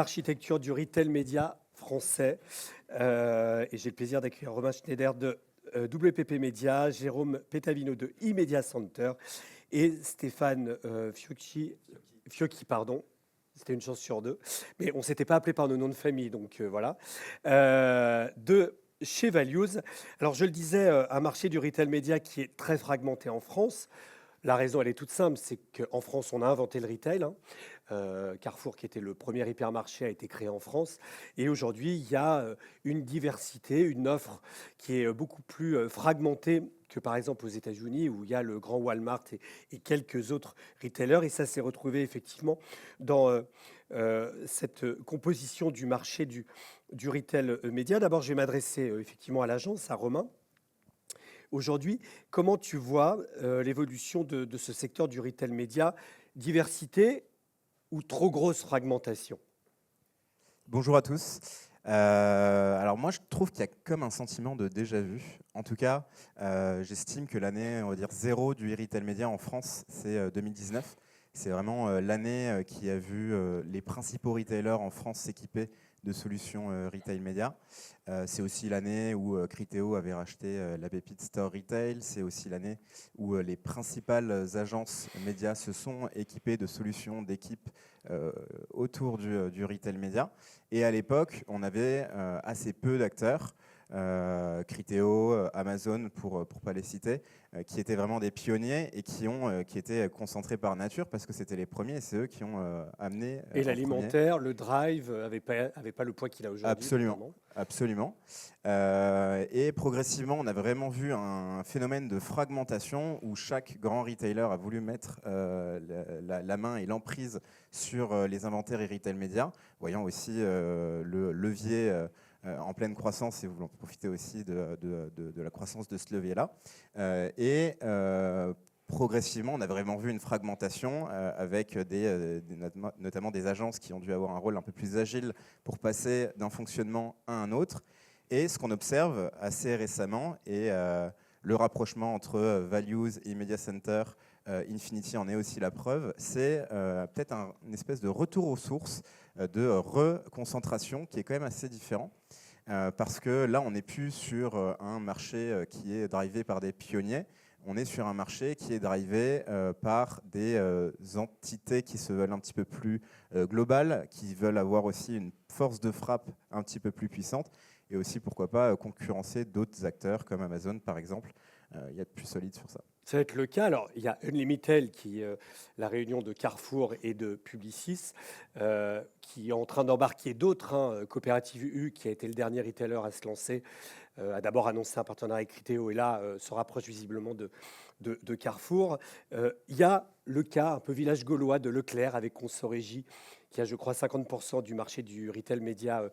l'architecture du retail média français. Et j'ai le plaisir d'accueillir Romain Schneider de WPP Média, Jérôme Petavino de eMedia Center et Stéphane Fiocchi, pardon. C'était une chance sur deux. Mais on ne s'était pas appelé par nos noms de famille, donc voilà. De chez Values. Alors je le disais, un marché du retail média qui est très fragmenté en France. La raison, elle est toute simple, c'est qu'en France, on a inventé le retail. Carrefour, qui était le premier hypermarché, a été créé en France. Et aujourd'hui, il y a une diversité, une offre qui est beaucoup plus fragmentée que par exemple aux États-Unis, où il y a le grand Walmart et quelques autres retailers. Et ça s'est retrouvé effectivement dans cette composition du marché du retail média. D'abord, je vais m'adresser effectivement à l'agence, à Romain. Aujourd'hui, comment tu vois l'évolution de ce secteur du retail média? Diversité ou trop grosse fragmentation? Bonjour à tous. Alors moi, je trouve qu'il y a comme un sentiment de déjà-vu. En tout cas, j'estime que l'année, on va dire, zéro du retail média en France, c'est 2019. C'est vraiment l'année qui a vu les principaux retailers en France s'équiper de solutions retail média. C'est aussi l'année où Criteo avait racheté la pépite Store Retail. C'est aussi l'année où les principales agences médias se sont équipées de solutions d'équipe autour du retail média. Et à l'époque, on avait assez peu d'acteurs, Criteo, Amazon, pour pas les citer, qui étaient vraiment des pionniers et qui étaient concentrés par nature parce que c'était les premiers et c'est eux qui ont amené Et en premier. l'alimentaire, le drive avait pas le poids qu'il a aujourd'hui, Absolument, évidemment. absolument. Et progressivement, on a vraiment vu un phénomène de fragmentation où chaque grand retailer a voulu mettre la main et l'emprise sur les inventaires et retail média, voyant aussi le levier en pleine croissance et voulant profiter aussi de la croissance de ce levier-là. Progressivement, on a vraiment vu une fragmentation avec notamment des agences qui ont dû avoir un rôle un peu plus agile pour passer d'un fonctionnement à un autre. Et ce qu'on observe assez récemment, et le rapprochement entre Values et Media Center, Infinity en est aussi la preuve, c'est peut-être une espèce de retour aux sources, de reconcentration qui est quand même assez différent. Parce que là, on n'est plus sur un marché qui est drivé par des pionniers, on est sur un marché qui est drivé par des entités qui se veulent un petit peu plus globales, qui veulent avoir aussi une force de frappe un petit peu plus puissante, et aussi, pourquoi pas, concurrencer d'autres acteurs comme Amazon, par exemple. Il y a de plus solide sur ça. Ça va être le cas. Alors, il y a Unlimited, qui la réunion de Carrefour et de Publicis, qui est en train d'embarquer d'autres. Coopérative U, qui a été le dernier retailer à se lancer, a d'abord annoncé un partenariat avec Criteo et là se rapproche visiblement de Carrefour. Il y a le cas un peu village gaulois de Leclerc avec Consorégie, qui a, je crois, 50% du marché du retail média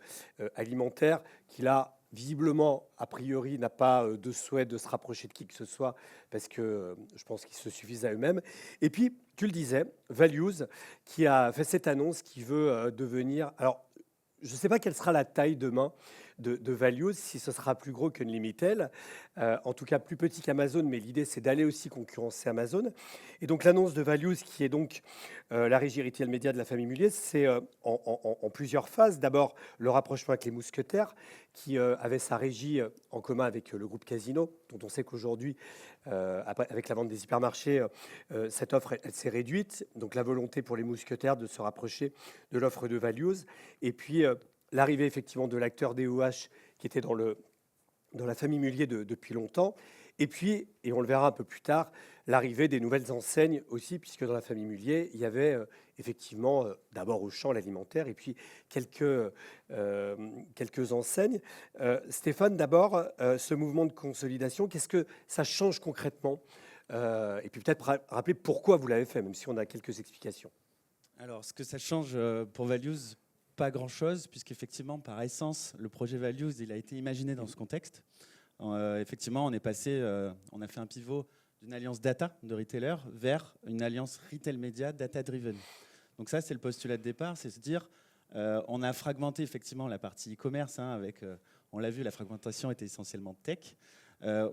alimentaire, qui là, visiblement, a priori, n'a pas de souhait de se rapprocher de qui que ce soit, parce que je pense qu'ils se suffisent à eux-mêmes. Et puis, tu le disais, Values, qui a fait cette annonce, qui veut devenir... Alors, je ne sais pas quelle sera la taille demain de Values, si ce sera plus gros qu'Unlimited, en tout cas plus petit qu'Amazon, mais l'idée c'est d'aller aussi concurrencer Amazon. Et donc l'annonce de Values, qui est donc la régie retail média de la famille Mulliez, c'est en plusieurs phases. D'abord le rapprochement avec les Mousquetaires, qui avait sa régie en commun avec le groupe Casino, dont on sait qu'aujourd'hui, avec la vente des hypermarchés, cette offre elle s'est réduite. Donc la volonté pour les Mousquetaires de se rapprocher de l'offre de Values. Et puis l'arrivée effectivement de l'acteur DOH qui était dans la famille Mulliez depuis longtemps. Et puis, et on le verra un peu plus tard, l'arrivée des nouvelles enseignes aussi, puisque dans la famille Mulliez, il y avait effectivement d'abord Auchan, l'alimentaire, et puis quelques enseignes. Stéphane, d'abord, ce mouvement de consolidation, qu'est-ce que ça change concrètement? Et puis peut-être rappeler pourquoi vous l'avez fait, même si on a quelques explications. Alors, ce que ça change pour Values, pas grand-chose, puisqu'effectivement, par essence, le projet Values, il a été imaginé dans ce contexte. Effectivement, on a fait un pivot d'une alliance data de retailer vers une alliance retail media data-driven. Donc ça, c'est le postulat de départ, c'est se dire, on a fragmenté effectivement la partie e-commerce, on l'a vu, la fragmentation était essentiellement tech.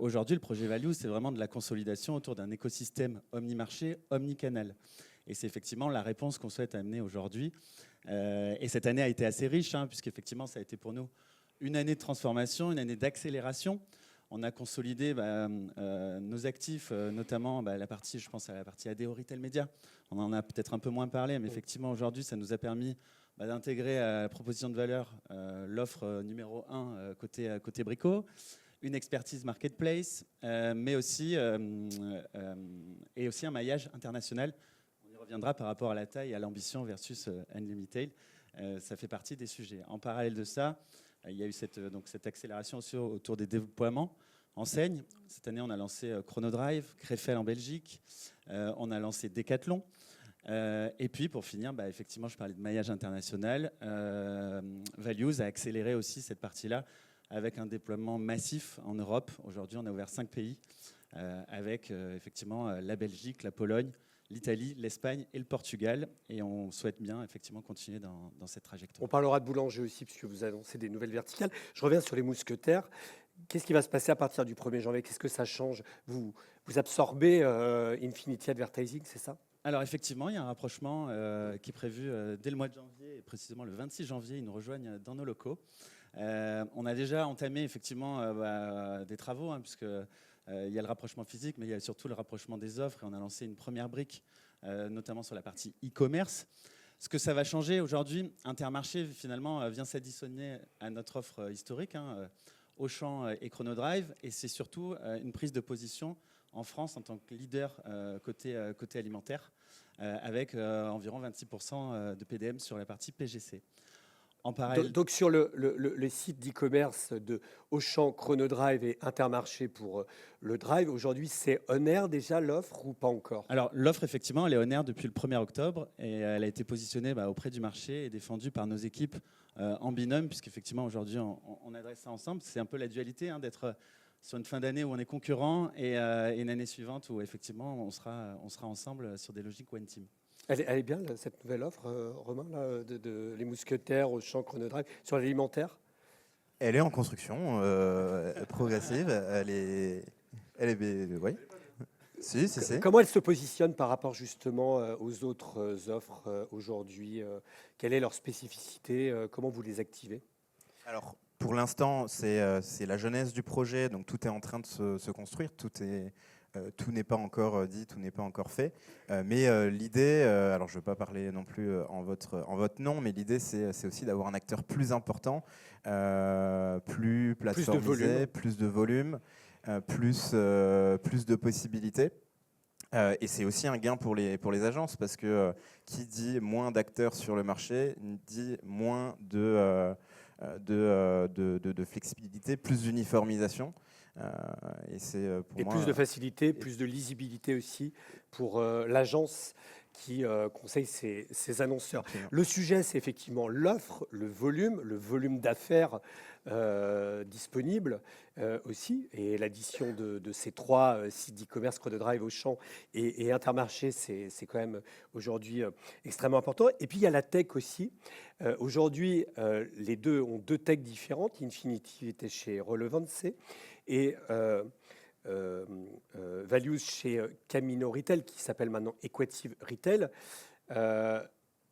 Aujourd'hui, le projet Values, c'est vraiment de la consolidation autour d'un écosystème omni-marché, omni-canal. Et c'est effectivement la réponse qu'on souhaite amener aujourd'hui. Et cette année a été assez riche, puisqu'effectivement, ça a été pour nous une année de transformation, une année d'accélération. On a consolidé nos actifs, notamment la partie, je pense à la partie ADO Retail Media. On en a peut-être un peu moins parlé, mais effectivement, aujourd'hui, ça nous a permis d'intégrer à la proposition de valeur l'offre numéro 1 côté Brico, une expertise marketplace, mais aussi un maillage international. On y reviendra par rapport à la taille et à l'ambition versus Unlimited. Ça fait partie des sujets. En parallèle de ça, il y a eu cette accélération aussi autour des déploiements enseignes. Cette année, on a lancé Chronodrive, Krefeld en Belgique, on a lancé Decathlon. Et puis, pour finir, effectivement, je parlais de maillage international. Values a accéléré aussi cette partie-là avec un déploiement massif en Europe. Aujourd'hui, on a ouvert 5 pays avec effectivement la Belgique, la Pologne, l'Italie, l'Espagne et le Portugal. Et on souhaite bien effectivement continuer dans cette trajectoire. On parlera de boulanger aussi, puisque vous annoncez des nouvelles verticales. Je reviens sur les mousquetaires. Qu'est-ce qui va se passer à partir du 1er janvier? Qu'est-ce que ça change? Vous absorbez Infinity Advertising, c'est ça? Alors effectivement, il y a un rapprochement qui est prévu dès le mois de janvier, et précisément le 26 janvier, ils nous rejoignent dans nos locaux. On a déjà entamé effectivement des travaux, puisque il y a le rapprochement physique, mais il y a surtout le rapprochement des offres, et on a lancé une première brique, notamment sur la partie e-commerce. Ce que ça va changer aujourd'hui, Intermarché finalement vient s'additionner à notre offre historique, Auchan et Chronodrive, et c'est surtout une prise de position en France en tant que leader côté alimentaire, avec environ 26% de PDM sur la partie PGC. En parallèle, donc sur le site d'e-commerce de Auchan, Chronodrive et Intermarché pour le Drive, aujourd'hui c'est on air déjà l'offre ou pas encore? Alors l'offre effectivement elle est on air depuis le 1er octobre et elle a été positionnée auprès du marché et défendue par nos équipes en binôme, puisqu'effectivement aujourd'hui on adresse ça ensemble. C'est un peu la dualité d'être sur une fin d'année où on est concurrent et une année suivante où effectivement on sera ensemble sur des logiques one team. Elle est bien, cette nouvelle offre, Romain, là, de les mousquetaires, Auchan, Chronodrive, sur l'alimentaire? Elle est en construction progressive. Oui. Si. Comment elle se positionne par rapport justement aux autres offres aujourd'hui? Quelle est leur spécificité? Comment vous les activez? Alors, pour l'instant, c'est la jeunesse du projet, donc tout est en train de se construire, tout n'est pas encore dit, tout n'est pas encore fait. Mais l'idée, alors je ne veux pas parler non plus en votre nom, mais l'idée c'est aussi d'avoir un acteur plus important, plus plateformisé, plus de volume, plus de possibilités. Et c'est aussi un gain pour les agences, parce que qui dit moins d'acteurs sur le marché dit moins de flexibilité, plus d'uniformisation. Et plus de facilité, plus de lisibilité aussi pour l'agence qui conseille ses annonceurs. Absolument. Le sujet, c'est effectivement l'offre, le volume d'affaires disponible aussi, et l'addition de ces 3 sites d'e-commerce, Chronodrive, Auchan et Intermarché, c'est quand même aujourd'hui extrêmement important. Et puis il y a la tech aussi. Aujourd'hui, les deux ont 2 techs différentes. Infinity était chez Relevance et Values chez Camino Retail, qui s'appelle maintenant Equative Retail.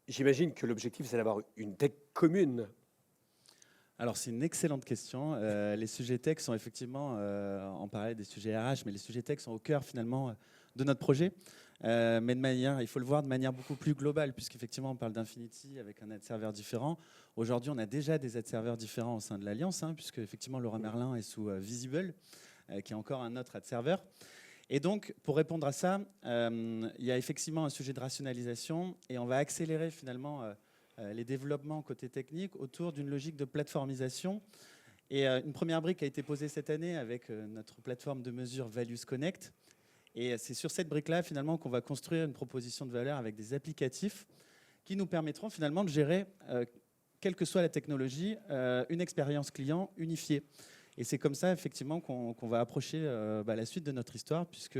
J'imagine que l'objectif, c'est d'avoir une tech commune. Alors c'est une excellente question. Les sujets tech sont effectivement, on parlait des sujets RH, mais les sujets tech sont au cœur finalement de notre projet. Mais il faut le voir de manière beaucoup plus globale, puisqu'effectivement on parle d'Infinity avec un ad serveur différent. Aujourd'hui, on a déjà des ad serveurs différents au sein de l'Alliance, puisque effectivement Leroy Merlin est sous Visible, qui est encore un autre ad serveur. Et donc, pour répondre à ça, il y a effectivement un sujet de rationalisation, et on va accélérer finalement les développements côté technique autour d'une logique de plateformisation. Et une première brique a été posée cette année avec notre plateforme de mesure Values Connect. Et c'est sur cette brique-là, finalement, qu'on va construire une proposition de valeur avec des applicatifs qui nous permettront finalement de gérer, quelle que soit la technologie, une expérience client unifiée. Et c'est comme ça, effectivement, qu'on va approcher la suite de notre histoire, puisque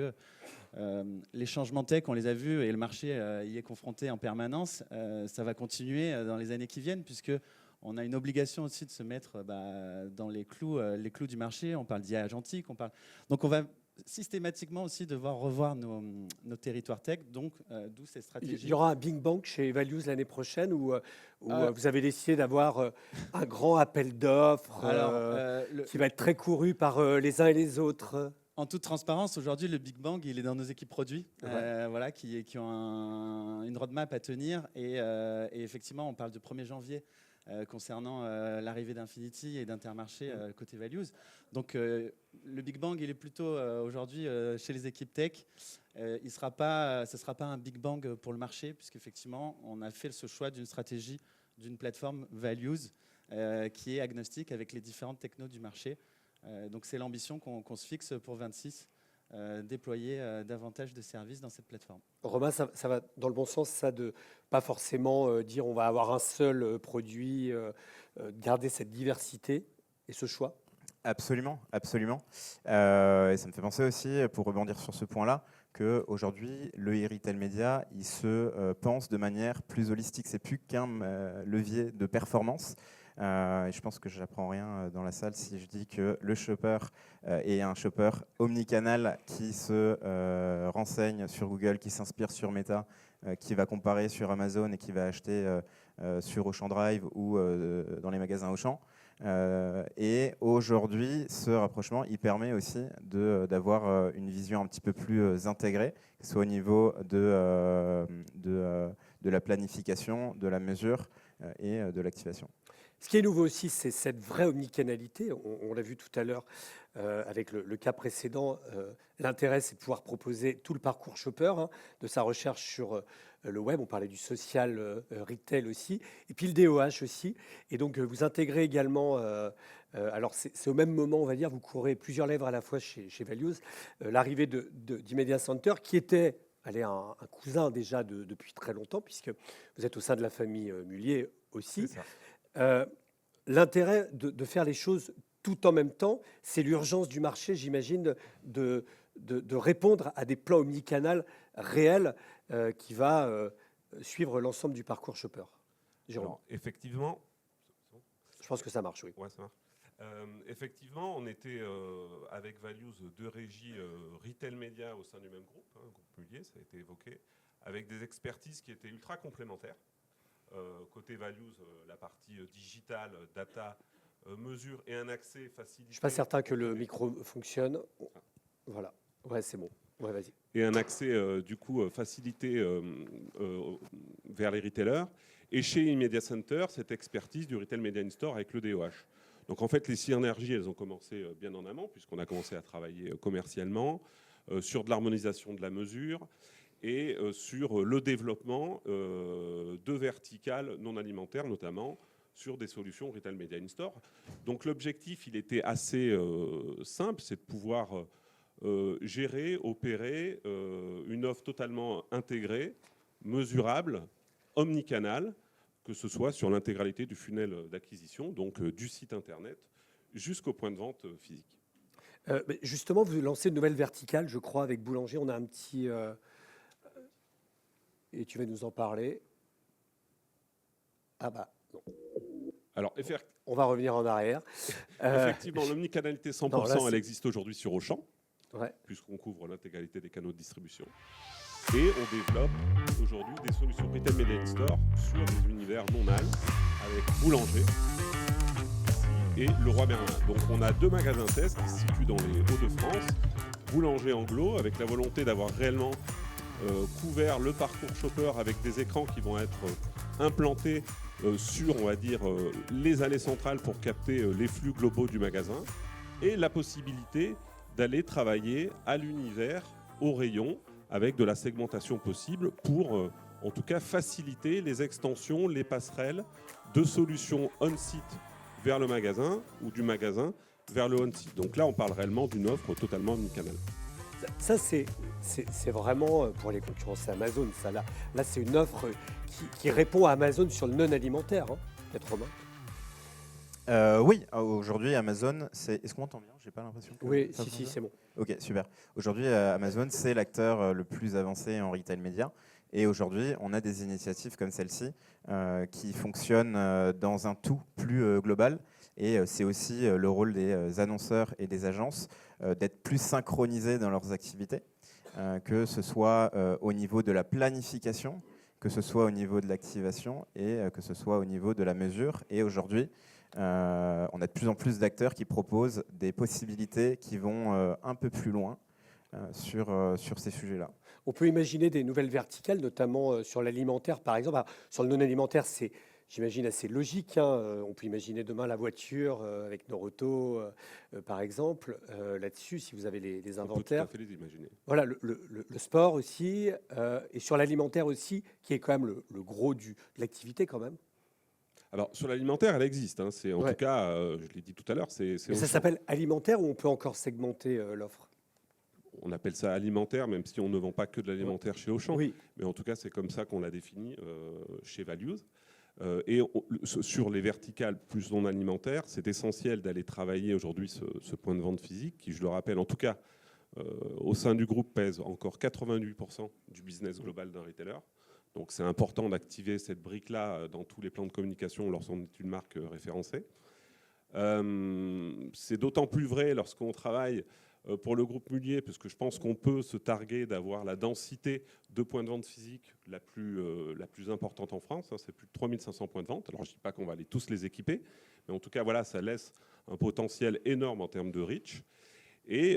les changements tech, on les a vus, et le marché y est confronté en permanence. Ça va continuer dans les années qui viennent, puisque on a une obligation aussi de se mettre dans les clous du marché. On parle d'IA agentique. Donc on va systématiquement aussi devoir revoir nos territoires tech, donc d'où ces stratégies. Il y aura un Big Bang chez Values l'année prochaine où Ah. vous avez décidé d'avoir un grand appel d'offres qui va être très couru par les uns et les autres. En toute transparence, aujourd'hui, le Big Bang, il est dans nos équipes produits, Ouais. voilà, qui ont une roadmap à tenir. Et effectivement, on parle du 1er janvier concernant l'arrivée d'Infinity et d'Intermarché côté Values. Donc, le Big Bang, il est plutôt aujourd'hui chez les équipes tech. Ce ne sera pas un Big Bang pour le marché, puisqu'effectivement, on a fait ce choix d'une stratégie d'une plateforme Values qui est agnostique avec les différentes technos du marché. Donc c'est l'ambition qu'on se fixe pour 26, déployer davantage de services dans cette plateforme. Romain, ça va dans le bon sens, ça, de pas forcément dire on va avoir un seul produit, garder cette diversité et ce choix. Absolument, absolument. Et ça me fait penser aussi, pour rebondir sur ce point-là, qu'aujourd'hui, le e-retail média, il se pense de manière plus holistique. C'est plus qu'un levier de performance. Et je pense que je n'apprends rien dans la salle si je dis que le shopper est un shopper omnicanal qui se renseigne sur Google, qui s'inspire sur Meta, qui va comparer sur Amazon et qui va acheter sur Auchan Drive ou dans les magasins Auchan. Et aujourd'hui, ce rapprochement, il permet aussi d'avoir une vision un petit peu plus intégrée, que ce soit au niveau de la planification, de la mesure et de l'activation. Ce qui est nouveau aussi, c'est cette vraie omnicanalité. On l'a vu tout à l'heure avec le cas précédent. L'intérêt, c'est de pouvoir proposer tout le parcours shopper, de sa recherche sur le web. On parlait du social retail aussi. Et puis le DOH aussi. Et donc, vous intégrez également... alors, c'est au même moment, on va dire, vous courez plusieurs lèvres à la fois chez Values. L'arrivée d'Immedia Center, qui était... un cousin déjà depuis très longtemps, puisque vous êtes au sein de la famille Mullier aussi. C'est ça. L'intérêt de faire les choses tout en même temps, c'est l'urgence du marché, j'imagine, de répondre à des plans omnicanal réels qui va suivre l'ensemble du parcours shopper. Jérôme, Alors, effectivement, je pense que ça marche, oui. ouais, ça marche. Effectivement, on était avec Values deux régies retail média au sein du même groupe, groupe Mullier, ça a été évoqué, avec des expertises qui étaient ultra complémentaires. Côté Values, la partie digitale, data, mesure et un accès facilité. Je ne suis pas certain que le micro fonctionne. Voilà. Ouais, c'est bon. Ouais, vas-y. Et un accès du coup facilité vers les retailers. Et chez Immedia Center, cette expertise du Retail Media In-Store avec le DOH. Donc en fait, les synergies, elles ont commencé bien en amont, puisqu'on a commencé à travailler commercialement sur de l'harmonisation de la mesure et sur le développement de verticales non alimentaires, notamment sur des solutions Retail Media In-Store. Donc l'objectif, il était assez simple, c'est de pouvoir gérer, opérer une offre totalement intégrée, mesurable, omnicanal, que ce soit sur l'intégralité du funnel d'acquisition, donc du site internet jusqu'au point de vente physique. Justement, vous lancez une nouvelle verticale, je crois, avec Boulanger. On a un petit... et tu vas nous en parler. Ah bah non. Alors, on va revenir en arrière. Effectivement, l'omnicanalité 100%, non, là, elle existe aujourd'hui sur Auchan, ouais. puisqu'on couvre l'intégralité des canaux de distribution. Et on développe aujourd'hui des solutions Retail Media In-Store sur des univers non AL, avec Boulanger et Leroy Merlin. Donc on a deux magasins test qui se situent dans les Hauts-de-France, Boulanger Anglo, avec la volonté d'avoir réellement couvert le parcours shopper avec des écrans qui vont être implantés sur, on va dire, les allées centrales pour capter les flux globaux du magasin, et la possibilité d'aller travailler à l'univers, au rayon, avec de la segmentation possible pour, en tout cas, faciliter les extensions, les passerelles de solutions on-site vers le magasin ou du magasin vers le on-site. Donc là, on parle réellement d'une offre totalement omnicanal. Ça, c'est vraiment pour les concurrents, c'est Amazon. Ça, là, c'est une offre qui répond à Amazon sur le non-alimentaire, peut-être Romain. Oui, aujourd'hui, Amazon, c'est... Est-ce qu'on m'entend bien? J'ai pas l'impression que... Oui, si, c'est bon. Ok, super. Aujourd'hui, Amazon, c'est l'acteur le plus avancé en retail média. Et aujourd'hui, on a des initiatives comme celle-ci qui fonctionnent dans un tout plus global Et c'est aussi le rôle des annonceurs et des agences d'être plus synchronisés dans leurs activités, que ce soit au niveau de la planification, que ce soit au niveau de l'activation et que ce soit au niveau de la mesure. Et aujourd'hui, on a de plus en plus d'acteurs qui proposent des possibilités qui vont un peu plus loin sur ces sujets-là. On peut imaginer des nouvelles verticales, notamment sur l'alimentaire, par exemple. Alors, sur le non-alimentaire, c'est, j'imagine, assez logique, hein. On peut imaginer demain la voiture avec Noroto, par exemple. Là-dessus, si vous avez les inventaires. On peut tout à fait les imaginer. Voilà, le sport aussi, et sur l'alimentaire aussi, qui est quand même le gros de l'activité quand même. Alors, sur l'alimentaire, elle existe. Hein. C'est, en Ouais. tout cas, je l'ai dit tout à l'heure, c'est Mais ça Auchan. s'appelle alimentaire ou on peut encore segmenter l'offre? On appelle ça alimentaire, même si on ne vend pas que de l'alimentaire chez Auchan. Oui, Mais en tout cas, c'est comme ça qu'on l'a défini chez Values. Sur les verticales plus non alimentaires, c'est essentiel d'aller travailler aujourd'hui ce point de vente physique, qui, je le rappelle, en tout cas, au sein du groupe, pèse encore 88% du business global d'un retailer. Donc c'est important d'activer cette brique-là dans tous les plans de communication lorsqu'on est une marque référencée. C'est d'autant plus vrai lorsqu'on travaille pour le groupe Mullier, parce que je pense qu'on peut se targuer d'avoir la densité de points de vente physiques la plus importante en France. Hein, c'est plus de 3500 points de vente. Alors je ne dis pas qu'on va aller tous les équiper, mais en tout cas, voilà, ça laisse un potentiel énorme en termes de reach. Et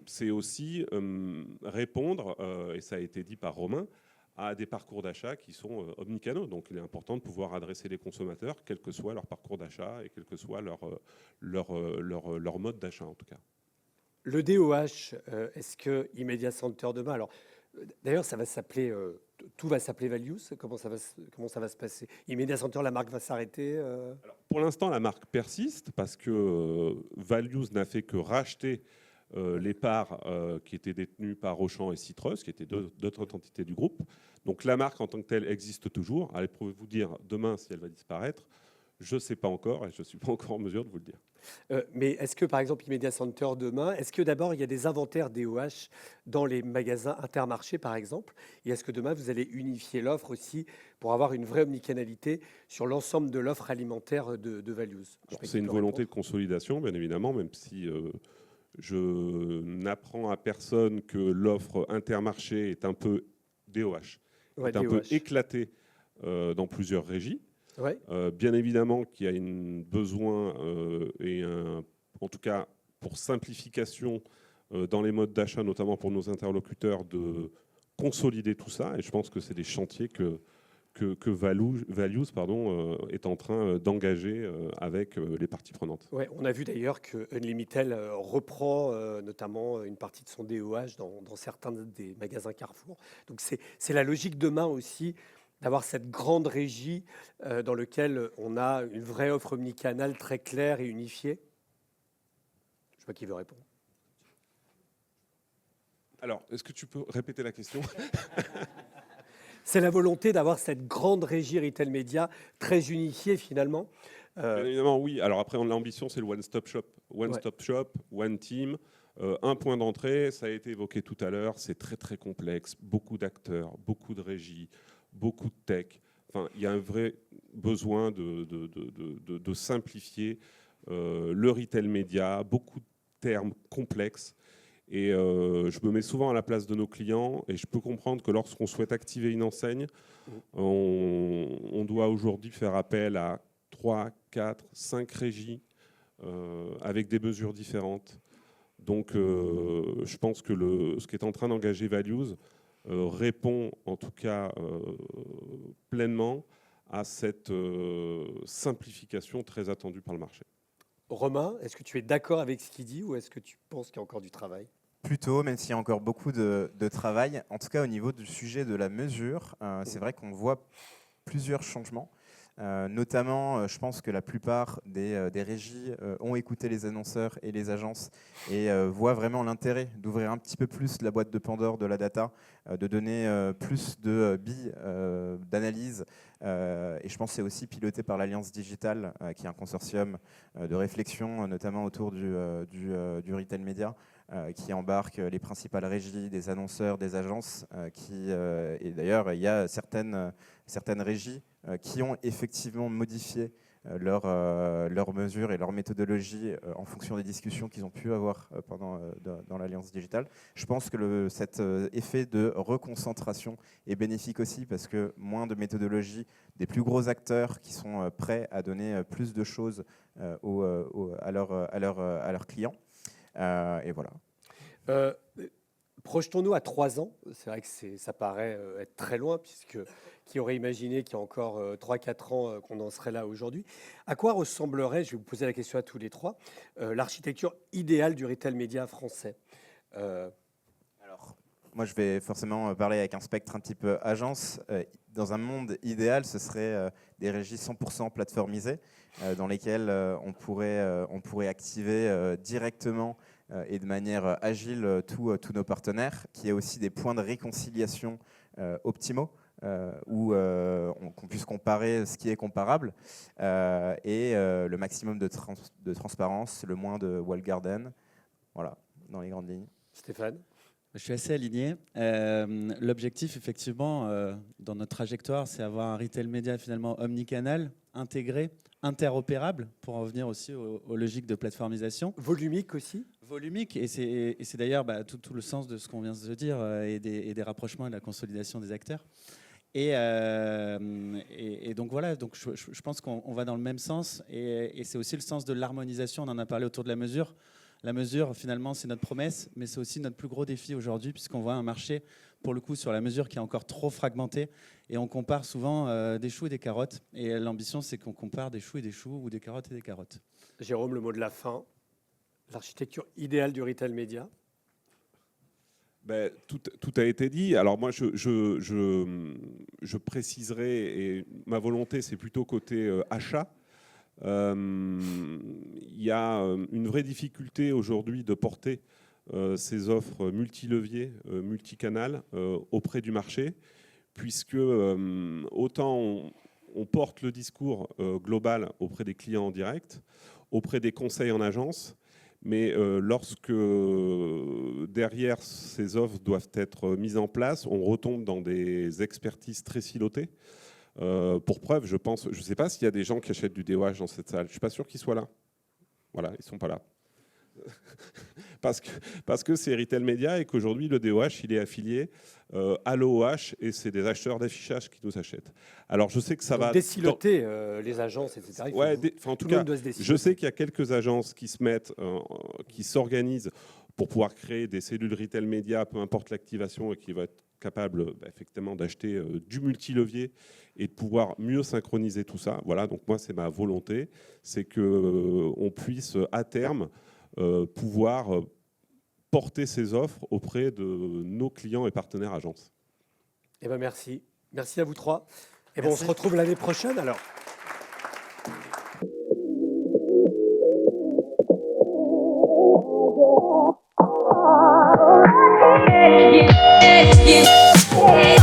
c'est aussi répondre, et ça a été dit par Romain, à des parcours d'achat qui sont omnicanaux. Donc il est important de pouvoir adresser les consommateurs, quel que soit leur parcours d'achat et quel que soit leur mode d'achat en tout cas. le DOH, est-ce que Immedia Center demain, alors d'ailleurs ça va s'appeler, tout va s'appeler Values, comment ça va se passer? Immedia Center, la marque va s'arrêter Alors, pour l'instant, la marque persiste parce que Values n'a fait que racheter les parts qui étaient détenues par Auchan et Citrus, qui étaient d'autres entités du groupe. Donc la marque en tant que telle existe toujours. Allez, pouvez-vous dire demain si elle va disparaître? Je ne sais pas encore et je ne suis pas encore en mesure de vous le dire. mais est-ce que, par exemple, Immedia Center demain, est-ce que d'abord il y a des inventaires DOH dans les magasins Intermarché, par exemple? Et est-ce que demain vous allez unifier l'offre aussi pour avoir une vraie omnicanalité sur l'ensemble de l'offre alimentaire de Values? C'est une volonté de consolidation, bien évidemment, même si je n'apprends à personne que l'offre Intermarché est un peu DOH, Ouais, est un DOH. peu éclatée dans plusieurs régies. Ouais. Bien évidemment qu'il y a un besoin, en tout cas pour simplification dans les modes d'achat, notamment pour nos interlocuteurs, de consolider tout ça. Et je pense que c'est des chantiers que Values est en train d'engager avec les parties prenantes. Ouais, on a vu d'ailleurs que Unlimited reprend notamment une partie de son DOH dans certains des magasins Carrefour. Donc c'est la logique demain aussi d'avoir cette grande régie dans laquelle on a une vraie offre omnicanale très claire et unifiée. Je ne sais pas qui veut répondre. Alors, est-ce que tu peux répéter la question? C'est la volonté d'avoir cette grande régie retail média très unifiée finalement. Bien évidemment, oui. Alors après, l'ambition, c'est le one-stop shop. One-stop shop, one team, un point d'entrée, ça a été évoqué tout à l'heure, c'est très très complexe, beaucoup d'acteurs, beaucoup de régies, beaucoup de tech. Enfin, il y a un vrai besoin de simplifier le retail média, beaucoup de termes complexes. Et je me mets souvent à la place de nos clients et je peux comprendre que lorsqu'on souhaite activer une enseigne, on doit aujourd'hui faire appel à 3, 4, 5 régies avec des mesures différentes. Donc je pense que ce qui est en train d'engager Values répond en tout cas pleinement à cette simplification très attendue par le marché. Romain, est-ce que tu es d'accord avec ce qu'il dit ou est-ce que tu penses qu'il y a encore du travail? Plutôt, même s'il y a encore beaucoup de travail. En tout cas, au niveau du sujet de la mesure, c'est vrai qu'on voit plusieurs changements. Notamment, je pense que la plupart des régies ont écouté les annonceurs et les agences et voient vraiment l'intérêt d'ouvrir un petit peu plus la boîte de Pandore de la data, de donner plus de billes d'analyse. Et je pense que c'est aussi piloté par l'Alliance Digitale, qui est un consortium de réflexion, notamment autour du retail média, qui embarque les principales régies, des annonceurs, des agences. Et d'ailleurs, il y a certaines régies qui ont effectivement modifié leurs mesures et leurs méthodologies en fonction des discussions qu'ils ont pu avoir dans l'Alliance digitale. Je pense que cet effet de reconcentration est bénéfique aussi parce que moins de méthodologies, des plus gros acteurs qui sont prêts à donner plus de choses à leurs clients. Et voilà. Projetons-nous à 3 ans. C'est vrai que ça paraît être très loin, puisque qui aurait imaginé qu'il y a encore 3-4 ans qu'on en serait là aujourd'hui. À quoi ressemblerait, je vais vous poser la question à tous les trois, l'architecture idéale du retail média français? Alors, moi, je vais forcément parler avec un spectre un petit peu agence. Dans un monde idéal, ce serait des régies 100% plateformisées, dans lesquelles on pourrait activer directement et de manière agile tous nos partenaires, qu'il y ait aussi des points de réconciliation optimaux, où qu'on puisse comparer ce qui est comparable, et le maximum de transparence, le moins de wall garden, voilà, dans les grandes lignes. Stéphane? Je suis assez aligné. L'objectif, effectivement, dans notre trajectoire, c'est avoir un retail média finalement omnicanal, intégré, interopérable, pour en venir aussi aux logiques de plateformisation. Volumique aussi? Volumique, et c'est d'ailleurs tout le sens de ce qu'on vient de se dire, et des rapprochements et de la consolidation des acteurs. Et donc voilà, donc je pense qu'on va dans le même sens, et c'est aussi le sens de l'harmonisation. On en a parlé autour de la mesure. La mesure, finalement, c'est notre promesse, mais c'est aussi notre plus gros défi aujourd'hui, puisqu'on voit un marché, pour le coup, sur la mesure qui est encore trop fragmenté, et on compare souvent des choux et des carottes. Et l'ambition, c'est qu'on compare des choux et des choux, ou des carottes et des carottes. Jérôme, le mot de la fin. L'architecture idéale du retail média? Ben, tout a été dit. Alors moi, je préciserai, et ma volonté, c'est plutôt côté achat. Il y a une vraie difficulté aujourd'hui de porter ces offres multileviers, multicanales auprès du marché, puisque autant on porte le discours global auprès des clients en direct, auprès des conseils en agence, mais lorsque derrière ces offres doivent être mises en place, on retombe dans des expertises très silotées. Pour preuve, je ne sais pas s'il y a des gens qui achètent du DOH dans cette salle. Je ne suis pas sûr qu'ils soient là. Voilà, ils ne sont pas là. parce que c'est Retail Media et qu'aujourd'hui, le DOH, il est affilié à l'OOH et c'est des acheteurs d'affichage qui nous achètent. Alors, je sais que ça va... Désiloter les agences, etc. Ouais, en tout cas, je sais qu'il y a quelques agences qui se mettent, qui s'organisent pour pouvoir créer des cellules Retail Media, peu importe l'activation, et qui va être capable effectivement d'acheter du multilevier et de pouvoir mieux synchroniser tout ça. Voilà, donc moi, c'est ma volonté, c'est qu'on puisse à terme pouvoir porter ces offres auprès de nos clients et partenaires agences. Eh ben merci. Merci à vous trois. Et ben on se retrouve l'année prochaine alors. Yeah.